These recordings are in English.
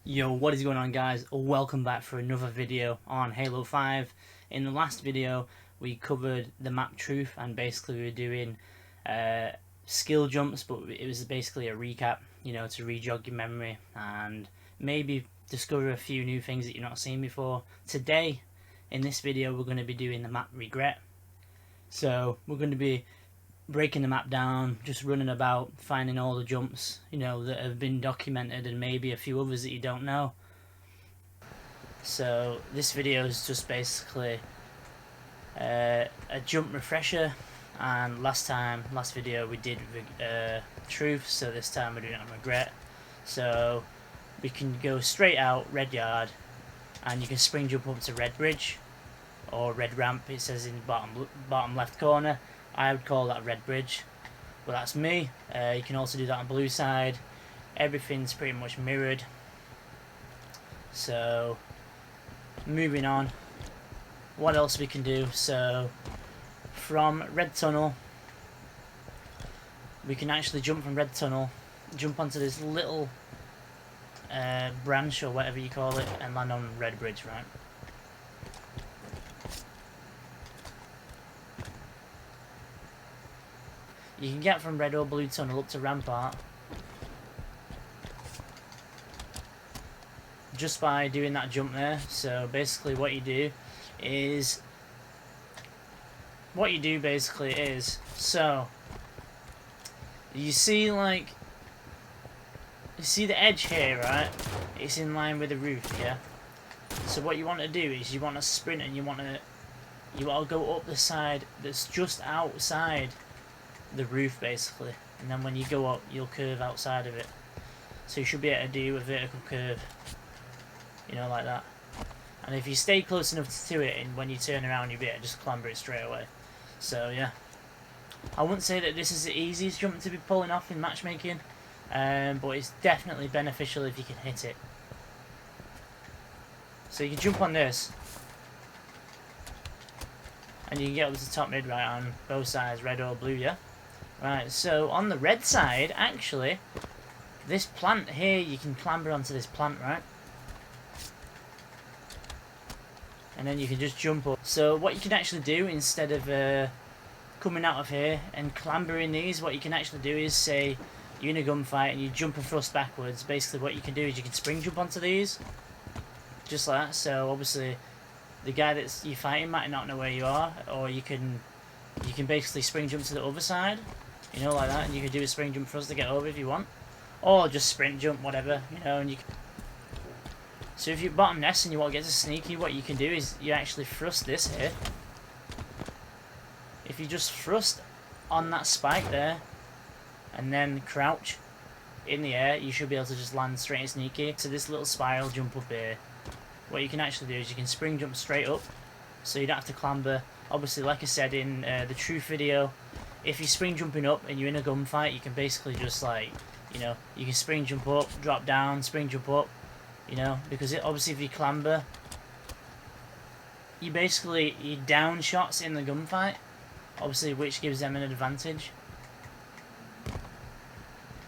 Yo, what is going on, guys? Welcome back for another video on Halo 5. In the last video we covered the map truth and basically we were doing skill jumps, but it was basically a recap, to re-jog your memory and maybe discover a few new things that you've not seen before. Today in this video we're going to be doing the map regret. So we're going to be breaking the map down, just running about, finding all the jumps, that have been documented and maybe a few others that you don't know. So this video is just basically a jump refresher, and last video we did truth, so this time we're doing it on regret. So we can go straight out red yard and you can spring jump up to red bridge or red ramp, it says in the bottom left corner. I would call that red bridge, but that's me. You can also do that on blue side. Everything's pretty much mirrored. So moving on, what else we can do? So from red tunnel we can actually jump from red tunnel, jump onto this little branch or whatever you call it, and land on red bridge, right? You can get from red or blue tunnel up to rampart just by doing that jump there. So basically what you do basically is, so you see the edge here, right? It's in line with the roof, yeah? So what you want to do is you want to sprint and you want to go up the side that's just outside the roof basically, and then when you go up you'll curve outside of it, so you should be able to do a vertical curve, like that. And if you stay close enough to it, and when you turn around you'll be able to just clamber it straight away. So yeah, I wouldn't say that this is the easiest jump to be pulling off in matchmaking, but it's definitely beneficial if you can hit it. So you can jump on this and you can get up to the top mid, right, on both sides, red or blue, yeah? Right, so on the red side, actually, this plant here, you can clamber onto this plant, right? And then you can just jump up. So what you can actually do, instead of coming out of here and clambering these, what you can actually do is, say you're in a gunfight and you jump and thrust backwards. Basically what you can do is you can spring jump onto these, just like that. So obviously the guy that you're fighting might not know where you are, or you can basically spring jump to the other side, like that, and you can do a spring jump thrust to get over if you want, or just sprint jump, whatever, and you can. So if you're bottom nest and you want to get to sneaky, what you can do is you actually thrust this here. If you just thrust on that spike there and then crouch in the air, you should be able to just land straight and sneaky. So this little spiral jump up here, what you can actually do is you can spring jump straight up, so you don't have to clamber. Obviously, like I said in the truth video, if you're spring jumping up and you're in a gunfight, you can basically just you can spring jump up, drop down, spring jump up, because obviously if you clamber, you down shots in the gunfight, obviously, which gives them an advantage.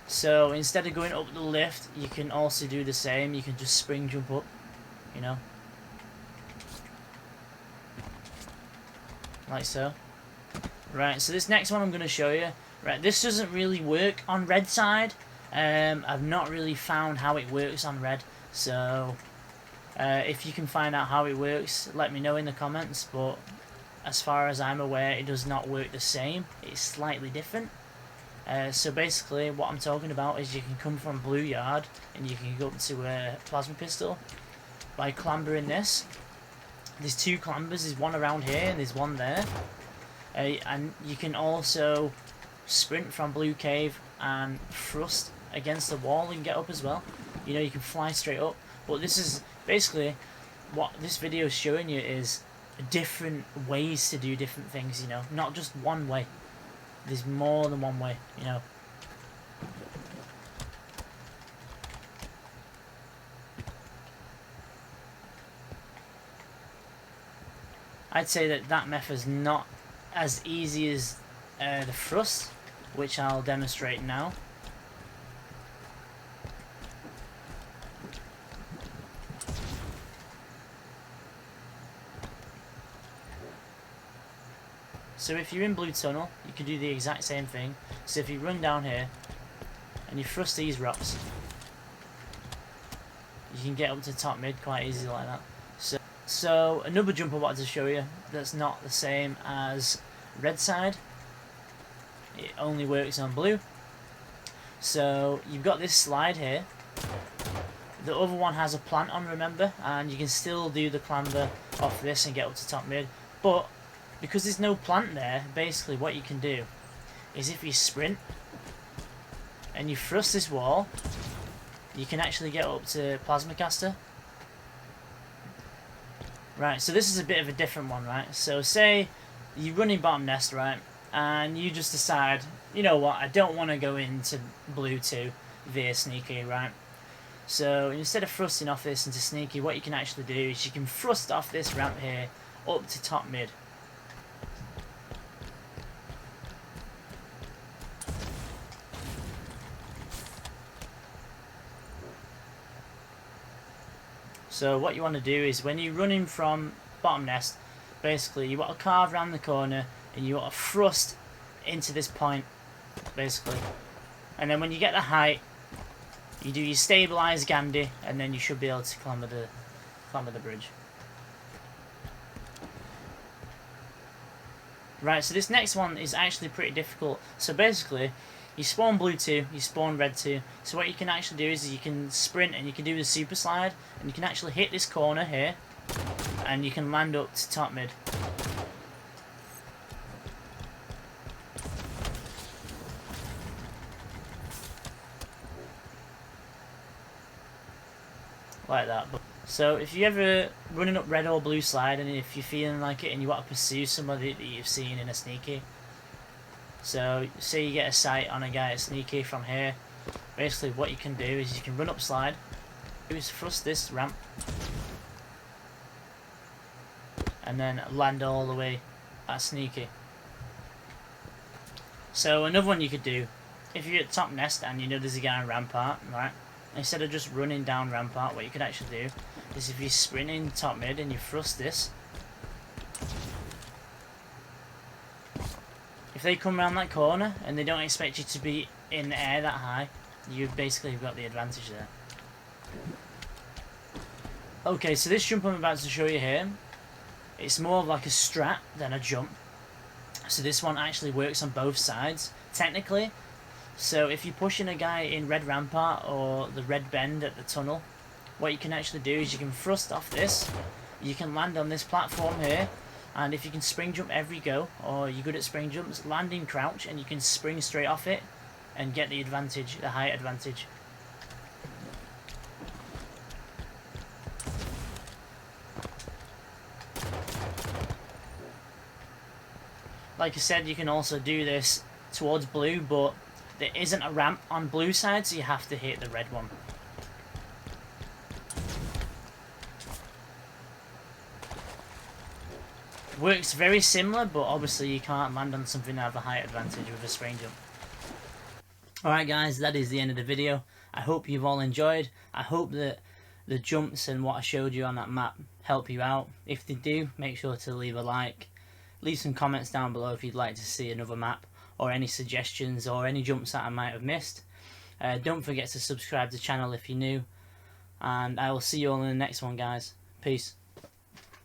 So instead of going up the lift, you can also do the same. You can just spring jump up, like so. Right, so this next one I'm going to show you. Right, this doesn't really work on red side. I've not really found how it works on red. So if you can find out how it works, let me know in the comments. But as far as I'm aware, it does not work the same. It's slightly different. So basically what I'm talking about is you can come from blue yard and you can go up to a plasma pistol by clambering this. There's two clambers, there's one around here and there's one there. And you can also sprint from blue cave and thrust against the wall and get up as well. You can fly straight up. But this is basically what this video is showing you, is different ways to do different things, not just one way. There's more than one way, I'd say that method's not as easy as the thrust, which I'll demonstrate now. So if you're in blue tunnel, you can do the exact same thing. So if you run down here and you thrust these rocks, you can get up to top mid quite easily like that. So another jump I wanted to show you that's not the same as red side. It only works on blue. So you've got this slide here. The other one has a plant on, remember, and you can still do the clamber off this and get up to top mid. But because there's no plant there, basically what you can do is if you sprint and you thrust this wall, you can actually get up to plasma caster. Right, so this is a bit of a different one, right? So say you're running bottom nest, right, and you just decide, you know what, I don't want to go into blue 2 via sneaky, right? So instead of thrusting off this into sneaky, what you can actually do is you can thrust off this ramp here up to top mid. So what you want to do is when you're running from bottom nest, basically you want to carve around the corner and you want to thrust into this point, basically. And then when you get the height, you do your stabilize Gandhi, and then you should be able to clamber the bridge. Right, so this next one is actually pretty difficult. So basically, you spawn blue 2, you spawn red 2. So what you can actually do is you can sprint and you can do the super slide, and you can actually hit this corner here, and you can land up to top mid. Like that. So if you're ever running up red or blue slide, and if you're feeling like it and you want to pursue somebody that you've seen in a sneaky, so say you get a sight on a guy at sneaky from here, basically what you can do is you can run up slide, do is thrust this ramp, and then land all the way at sneaky. So another one you could do, if you're at top nest and you know there's a guy on rampart, right, instead of just running down rampart, what you could actually do is if you're sprinting top mid and you thrust this, if they come around that corner and they don't expect you to be in the air that high, you've basically got the advantage there. Okay, so this jump I'm about to show you here, it's more of like a strat than a jump. So this one actually works on both sides, technically. So if you're pushing a guy in red rampart or the red bend at the tunnel, what you can actually do is you can thrust off this, you can land on this platform here, and if you can spring jump every go, or you're good at spring jumps, land in crouch and you can spring straight off it and get the advantage, the height advantage. Like I said, you can also do this towards blue, but there isn't a ramp on blue side, so you have to hit the red one. Works very similar, but obviously you can't land on something that have a height advantage with a spring jump. Alright guys, that is the end of the video. I hope you've all enjoyed. I hope that the jumps and what I showed you on that map help you out. If they do, make sure to leave a like. Leave some comments down below if you'd like to see another map, or any suggestions, or any jumps that I might have missed. Don't forget to subscribe to the channel if you're new. And I will see you all in the next one, guys. Peace.